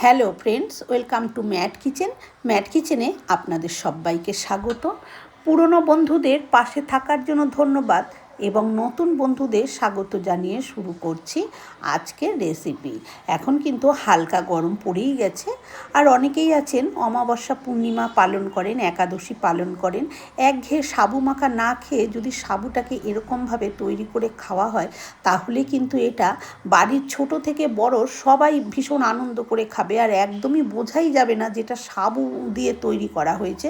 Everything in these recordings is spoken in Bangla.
Hello friends, welcome to Matt Kitchen. Matt কিচেনে আপনাদের সবাইকে স্বাগত। পুরনো বন্ধুদের পাশে থাকার জন্য ধন্যবাদ এবং নতুন বন্ধুদের স্বাগত জানিয়ে শুরু করছি আজকের রেসিপি। এখন কিন্তু হালকা গরম পড়েই গেছে, আর অনেকেই আছেন অমাবস্যা পূর্ণিমা পালন করেন, একাদশী পালন করেন। একঘেয়ে সাবু মাখা না খেয়ে যদি সাবুটাকে এরকমভাবে তৈরি করে খাওয়া হয়, তাহলে কিন্তু এটা বাড়ির ছোট থেকে বড় সবাই ভীষণ আনন্দ করে খাবে, আর একদমই বোঝাই যাবে না যেটা সাবু দিয়ে তৈরি করা হয়েছে।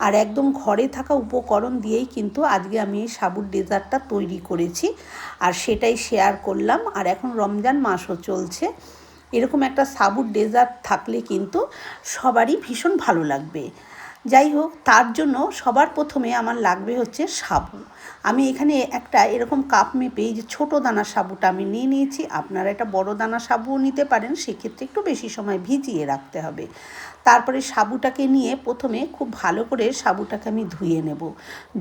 আর একদম ঘরে থাকা উপকরণ দিয়েই কিন্তু আজকে আমি এই সাবুর ডেজার্টটা তৈরি করেছি, আর সেটাই শেয়ার করলাম। আর এখন রমজান মাসও চলছে, এরকম একটা সাবুর ডেজার্ট থাকলে কিন্তু সবারই ভীষণ ভালো লাগবে। যাই হোক, তার জন্য সবার প্রথমে আমার লাগবে হচ্ছে সাবু। আমি এখানে একটা এরকম কাপ মেপে এই যে ছোটো দানা সাবুটা আমি নিয়ে নিয়েছি। আপনারা এটা বড় দানা সাবুও নিতে পারেন, সেক্ষেত্রে একটু বেশি সময় ভিজিয়ে রাখতে হবে। তারপরে সাবুটাকে নিয়ে প্রথমে খুব ভালো করে সাবুটাকে আমি ধুয়ে নেব।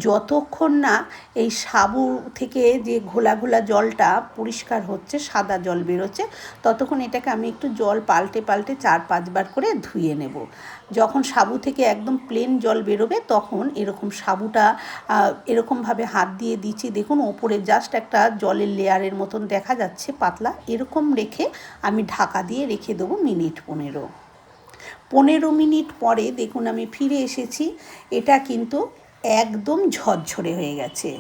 যতক্ষণ না এই সাবু থেকে যে ঘোলা ঘোলা জলটা পরিষ্কার হচ্ছে, সাদা জল বেরোচ্ছে, ততক্ষণ এটাকে আমি একটু জল পাল্টে পাল্টে 4-5 বার করে ধুয়ে নেব। যখন সাবু থেকে একদম প্লেন জল বেরোবে, তখন এরকম সাবুটা এরকমভাবে হাত দিয়ে দিচ্ছি, দেখুন ওপরে জাস্ট একটা জলের লেয়ারের মতন দেখা যাচ্ছে পাতলা, এরকম রেখে আমি ঢাকা দিয়ে রেখে দেবো মিনিট 15 মিনিট পরে দেখুন আমি ফিরে এসেছি। এটা কিন্তু একদম ঝরঝরে হয়ে গেছে,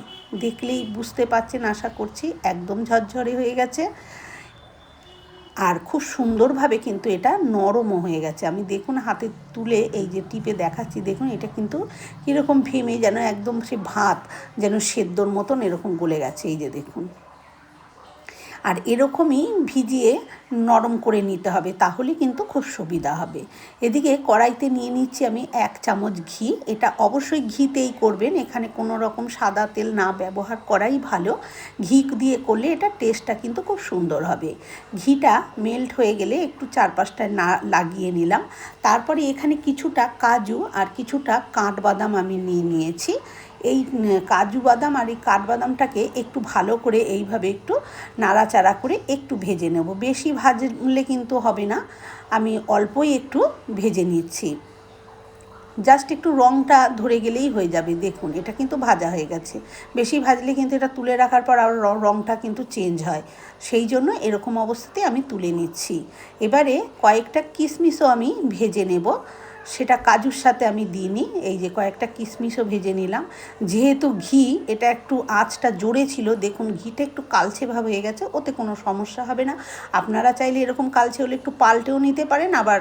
দেখলেই বুঝতে পারছেন আশা করছি, একদম ঝরঝরে হয়ে গেছে। আর খুব সুন্দরভাবে কিন্তু এটা নরমও হয়ে গেছে। আমি দেখুন হাতে তুলে এই যে টিপে দেখাচ্ছি, দেখুন এটা কিন্তু কীরকম ভেমে যেন একদম সে ভাত যেন সেদ্ধর মতন এরকম গলে গেছে, এই যে দেখুন। আর এরকমই ভিজিয়ে নরম করে নিতে হবে, তাহলে কিন্তু খুব সুবিধা হবে। এদিকে কড়াইতে নিয়ে নিচ্ছি আমি 1 চামচ ঘি। এটা অবশ্যই ঘিতেই করবেন, এখানে কোনো রকম সাদা তেল না ব্যবহার করাই ভালো। ঘি দিয়ে করলে এটা টেস্টটা কিন্তু খুব সুন্দর হবে। ঘিটা মেল্ট হয়ে গেলে একটু চারপাশটায় না লাগিয়ে নিলাম। তারপরে এখানে কিছুটা কাজু আর কিছুটা কাঠবাদাম আমি নিয়ে নিয়েছি। এই কাজু বাদাম আর এই কাঠবাদামটাকে একটু ভালো করে এইভাবে একটু নাড়াচাড়া করে একটু ভেজে নেব। বেশি ভাজলে কিন্তু হবে না, আমি অল্পই একটু ভেজে নিচ্ছি। জাস্ট একটু রঙটা ধরে গেলেই হয়ে যাবে। দেখুন এটা কিন্তু ভাজা হয়ে গেছে। বেশি ভাজলে কিন্তু এটা তুলে রাখার পর আর রঙটা কিন্তু চেঞ্জ হয়, সেই জন্য এরকম অবস্থাতে আমি তুলে নিচ্ছি। এবারে কয়েকটা কিশমিশও আমি ভেজে নেব, সেটা কাজুর সাথে আমি দিইনি। এই যে কয়েকটা কিশমিশও ভেজে নিলাম। যেহেতু ঘি, এটা একটু আঁচটা জোরে ছিল, দেখুন ঘিটা একটু কালচে ভাব হয়ে গেছে, ওতে কোনো সমস্যা হবে না। আপনারা চাইলে এরকম কালচে হলে একটু পাল্টেও নিতে পারেন, আবার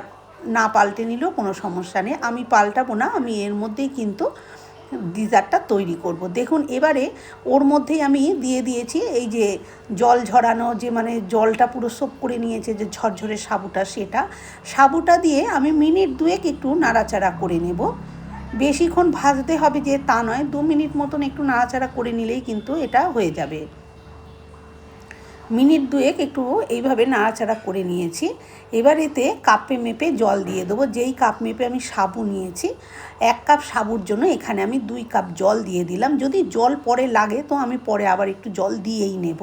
না পাল্টে নিলেও কোনো সমস্যা নেই। আমি পাল্টাবো না, আমি এর মধ্যেই কিন্তু ডিজার্টটা তৈরি করব। দেখুন এবারে ওর মধ্যেই আমি দিয়ে দিয়েছি এই যে জল ঝরানো, যে মানে জলটা পুরো সোপ করে নিয়েছে যে ঝরঝরে সাবুটা দিয়ে আমি মিনিট 2 একটু নাড়াচাড়া করে নেব। বেশিক্ষণ ভাজতে হবে যে তা নয়, 2 মিনিট মতন একটু নাড়াচাড়া করে নিলেই কিন্তু এটা হয়ে যাবে। মিনিট 2 একটু এইভাবে নাড়াচাড়া করে নিয়েছি। এবার এতে কাপে মেপে জল দিয়ে দেবো। যেই কাপ মেপে আমি সাবু নিয়েছি, 1 কাপ সাবুর জন্য এখানে আমি 2 কাপ জল দিয়ে দিলাম। যদি জল পরে লাগে তো আমি পরে আবার একটু জল দিয়েই নেব।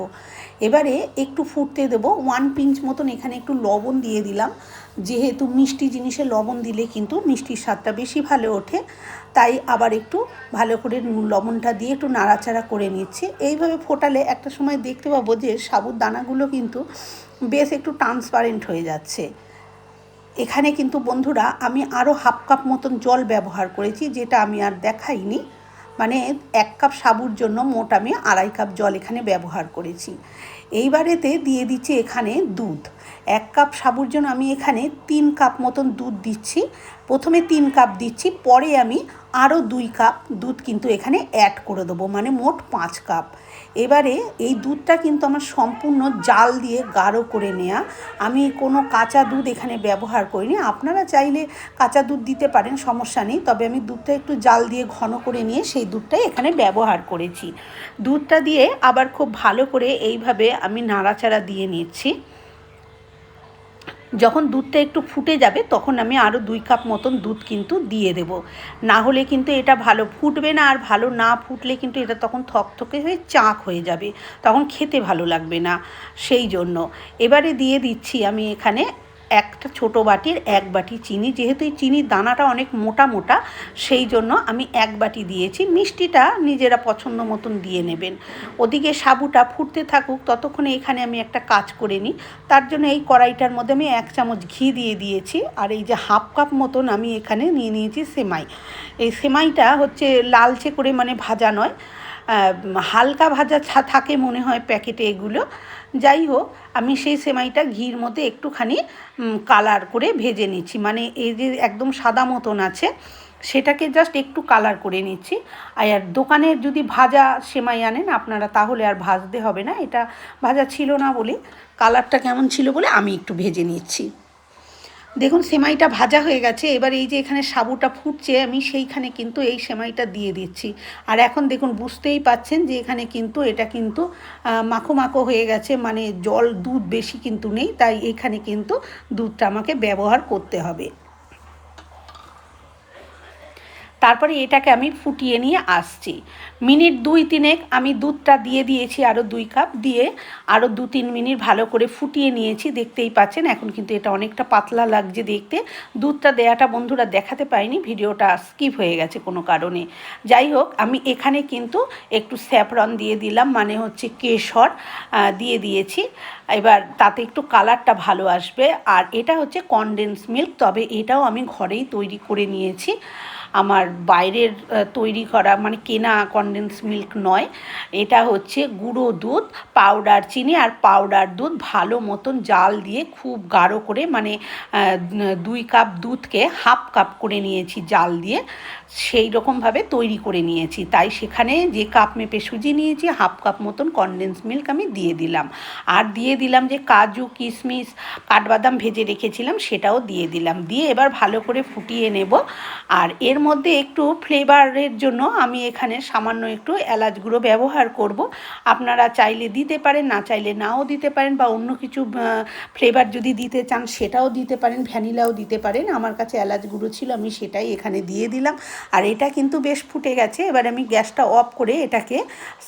এবারে একটু ফুটতে দেবো। 1 পিঞ্চ মতন এখানে একটু লবণ দিয়ে দিলাম, যেহেতু মিষ্টি জিনিসে লবণ দিলে কিন্তু মিষ্টির স্বাদটা বেশি ভালো ওঠে, তাই আবার একটু ভালো করে লবণটা দিয়ে একটু নাড়াচাড়া করে নিচ্ছি। এইভাবে ফোটালে একটা সময় দেখতে পাবো যে সাবুর দানাগুলো কিন্তু বেশ একটু ট্রান্সপারেন্ট হয়ে যাচ্ছে। এখানে কিন্তু বন্ধুরা আমি আরও 1/2 কাপ মতন জল ব্যবহার করেছি, যেটা আমি আর দেখাইনি। মানে 1 কাপ সাবুর জন্য মোট আমি 2.5 কাপ জল এখানে ব্যবহার করেছি। এইবারেতে দিয়ে দিচ্ছি এখানে দুধ। 1 কাপ সাবুর জন্য আমি এখানে 3 কাপ মতন দুধ দিচ্ছি। প্রথমে 3 কাপ দিচ্ছি, পরে আমি আরও 2 কাপ দুধ কিন্তু এখানে অ্যাড করে দেবো, মানে মোট 5 কাপ। এবারে এই দুধটা কিন্তু আমার সম্পূর্ণ জাল দিয়ে গাঢ় করে নেওয়া। আমি কোনো কাঁচা দুধ এখানে ব্যবহার করিনি। আপনারা চাইলে কাঁচা দুধ দিতে পারেন, সমস্যা নেই, তবে আমি দুধটা একটু জাল দিয়ে ঘন করে নিয়ে সেই দুধটাই এখানে ব্যবহার করেছি। দুধটা দিয়ে আবার খুব ভালো করে এইভাবে আমি নাড়াচাড়া দিয়ে নিচ্ছি। যখন দুধটা একটু ফুটে যাবে তখন আমি আরও 2 কাপ মতন দুধ কিন্তু দিয়ে দেব। না হলে কিন্তু এটা ভালো ফুটবে না, আর ভালো না ফুটলে কিন্তু এটা তখন থকথকে হয়ে চাক হয়ে যাবে, তখন খেতে ভালো লাগবে না। সেই জন্য এবারে দিয়ে দিচ্ছি আমি এখানে একটা ছোটো বাটির 1 বাটি চিনি, যেহেতু এই চিনির দানাটা অনেক মোটা মোটা সেই জন্য আমি 1 বাটি দিয়েছি। মিষ্টিটা নিজেরা পছন্দ মতন দিয়ে নেবেন। ওদিকে সাবুটা ফুটতে থাকুক, ততক্ষণে এখানে আমি একটা কাজ করে নিই। তার জন্য এই কড়াইটার মধ্যে আমি 1 চামচ ঘি দিয়ে দিয়েছি, আর এই যে হাফ কাপ মতন আমি এখানে নিয়ে নিয়েছি সেমাই। এই সেমাইটা হচ্ছে লালচে করে মানে ভাজা নয়, হালকা ভাজা থাকে মনে হয় প্যাকেটে এগুলো। যাই হোক, আমি সেই সেমাইটা ঘির মধ্যে একটুখানি কালার করে ভেজে নিচ্ছি, মানে এই যে একদম সাদা মতন আছে সেটাকে জাস্ট একটু কালার করে নিচ্ছি। আর দোকানের যদি ভাজা সেমাই আনেন আপনারা তাহলে আর ভাজতে হবে না, এটা ভাজা ছিল না বলে কালারটা কেমন ছিল বলে আমি একটু ভেজে নিচ্ছি। দেখুন সেমাইটা ভাজা হয়ে গেছে। এবার এই যে এখানে সাবুটা ফুটছে আমি সেইখানে কিন্তু এই সেমাইটা দিয়ে দিচ্ছি। আর এখন দেখুন বুঝতেই পাচ্ছেন যে এখানে কিন্তু এটা কিন্তু মাখো মাখো হয়ে গেছে, মানে জল দুধ বেশি কিন্তু নেই, তাই এখানে কিন্তু দুধটা আমাকে ব্যবহার করতে হবে। তারপরে এটাকে আমি ফুটিয়ে নিয়ে আসছি। মিনিট 2-3 আমি দুধটা দিয়ে দিয়েছি, আরও 2 কাপ দিয়ে আরও 2-3 মিনিট ভালো করে ফুটিয়ে নিয়েছি। দেখতেই পাচ্ছেন এখন কিন্তু এটা অনেকটা পাতলা লাগছে দেখতে। দুধটা দেওয়াটা বন্ধুরা দেখাতে পাইনি, ভিডিওটা স্কিপ হয়ে গেছে কোনো কারণে। যাই হোক, আমি এখানে কিন্তু একটু স্যাফরন দিয়ে দিলাম, মানে হচ্ছে কেশর দিয়ে দিয়েছি। এবার তাতে একটু কালারটা ভালো আসবে। আর এটা হচ্ছে কনডেন্স মিল্ক, তবে এটাও আমি ঘরেই তৈরি করে নিয়েছি। আমার বাইরের তৈরি করা মানে কেনা কনডেন্স মিল্ক নয়, এটা হচ্ছে গুঁড়ো দুধ, পাউডার চিনি আর পাউডার দুধ ভালো মতন জাল দিয়ে খুব গাঢ় করে, মানে 2 কাপ দুধকে হাফ কাপ করে নিয়েছি জাল দিয়ে, সেই রকমভাবে তৈরি করে নিয়েছি। তাই সেখানে যে কাপ মেপে সুজি নিয়েছি হাফ কাপ মতন কনডেন্স মিল্ক আমি দিয়ে দিলাম। আর দিয়ে দিলাম যে কাজু কিশমিশ কাঠবাদাম ভেজে রেখেছিলাম সেটাও দিয়ে দিলাম। দিয়ে এবার ভালো করে ফুটিয়ে নেব। আর এর মধ্যে একটু ফ্লেভারের জন্য আমি এখানে সামান্য একটু এলাচ গুঁড়ো ব্যবহার করব। আপনারা চাইলে দিতে পারেন, না চাইলে নাও দিতে পারেন, বা অন্য কিছু ফ্লেভার যদি দিতে চান সেটাও দিতে পারেন, ভ্যানিলাও দিতে পারেন। আমার কাছে এলাচ গুঁড়ো ছিল, আমি সেটাই এখানে দিয়ে দিলাম। আর এটা কিন্তু বেশ ফুটে গেছে। এবার আমি গ্যাসটা অফ করে এটাকে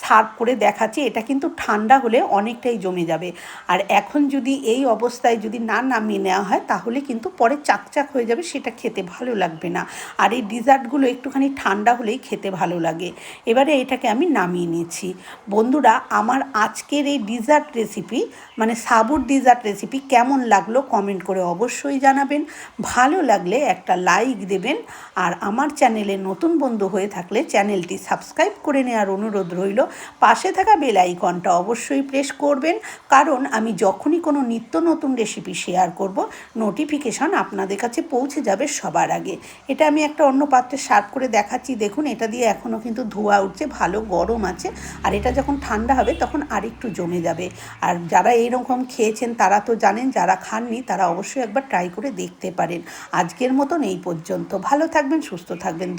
সার্ভ করে দেখাচ্ছি। এটা কিন্তু ঠান্ডা হলে অনেকটাই জমে যাবে, আর এখন যদি এই অবস্থায় যদি না নামিয়ে নেওয়া হয় তাহলে কিন্তু পরে চাকচাক হয়ে যাবে, সেটা খেতে ভালো লাগবে না। আর এই ডিজার্টগুলো একটুখানি ঠান্ডা হলেই খেতে ভালো লাগে। এবারে এটাকে আমি নামিয়ে নিয়েছি। বন্ধুরা, আমার আজকের এই ডিজার্ট রেসিপি মানে সাবুর ডিজার্ট রেসিপি কেমন লাগলো কমেন্ট করে অবশ্যই জানাবেন। ভালো লাগলে একটা লাইক দেবেন, আর আমার চ্যানেলে নতুন বন্ধু হয়ে থাকলে চ্যানেলটি সাবস্ক্রাইব করে নেওয়ার অনুরোধ রইল। পাশে থাকা বেল আইকনটা অবশ্যই প্রেস করবেন, কারণ আমি যখনই কোনো নিত্য নতুন রেসিপি শেয়ার করব নোটিফিকেশান আপনাদের কাছে পৌঁছে যাবে সবার আগে। এটা আমি একটা অন্য পাত্রে সার্ভ করে দেখাচ্ছি। দেখুন এটা দিয়ে এখনও কিন্তু ধোঁয়া উঠছে, ভালো গরম আছে। আর এটা যখন ঠান্ডা হবে তখন আরেকটু জমে যাবে। আর যারা এইরকম খেয়েছেন তারা তো জানেন, যারা খাননি তারা অবশ্যই একবার ট্রাই করে দেখতে পারেন। আজকের মতন এই পর্যন্ত। ভালো থাকবেন, সুস্থ থাকবেন।